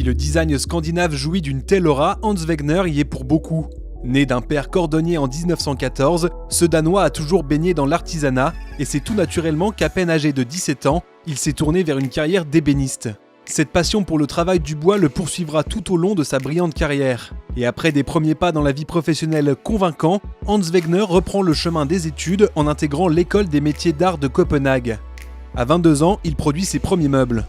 Si le design scandinave jouit d'une telle aura, Hans Wegner y est pour beaucoup. Né d'un père cordonnier en 1914, ce Danois a toujours baigné dans l'artisanat et c'est tout naturellement qu'à peine âgé de 17 ans, il s'est tourné vers une carrière d'ébéniste. Cette passion pour le travail du bois le poursuivra tout au long de sa brillante carrière. Et après des premiers pas dans la vie professionnelle convaincants, Hans Wegner reprend le chemin des études en intégrant l'école des métiers d'art de Copenhague. À 22 ans, il produit ses premiers meubles.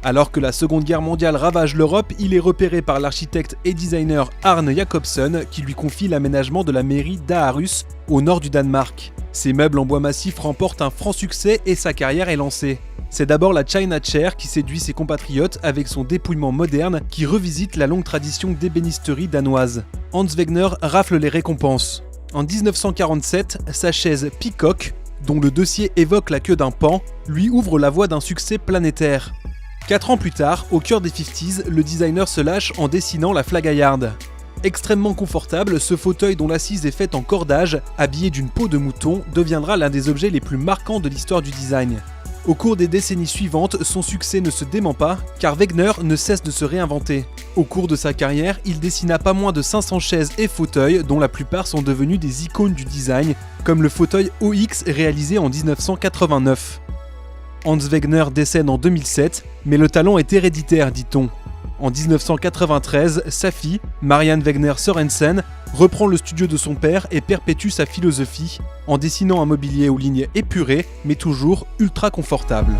Alors que la Seconde Guerre mondiale ravage l'Europe, il est repéré par l'architecte et designer Arne Jacobsen qui lui confie l'aménagement de la mairie d'Aarhus au nord du Danemark. Ses meubles en bois massif remportent un franc succès et sa carrière est lancée. C'est d'abord la China Chair qui séduit ses compatriotes avec son dépouillement moderne qui revisite la longue tradition d'ébénisterie danoise. Hans Wegner rafle les récompenses. En 1947, sa chaise Peacock, dont le dossier évoque la queue d'un paon, lui ouvre la voie d'un succès planétaire. 4 ans plus tard, au cœur des 50s, le designer se lâche en dessinant la Flageyard. Extrêmement confortable, ce fauteuil dont l'assise est faite en cordage, habillé d'une peau de mouton, deviendra l'un des objets les plus marquants de l'histoire du design. Au cours des décennies suivantes, son succès ne se dément pas, car Wegner ne cesse de se réinventer. Au cours de sa carrière, il dessina pas moins de 500 chaises et fauteuils, dont la plupart sont devenus des icônes du design, comme le fauteuil OX réalisé en 1989. Hans Wegner décède en 2007, mais le talent est héréditaire, dit-on. En 1993, sa fille, Marianne Wegner Sørensen, reprend le studio de son père et perpétue sa philosophie, en dessinant un mobilier aux lignes épurées, mais toujours ultra confortable.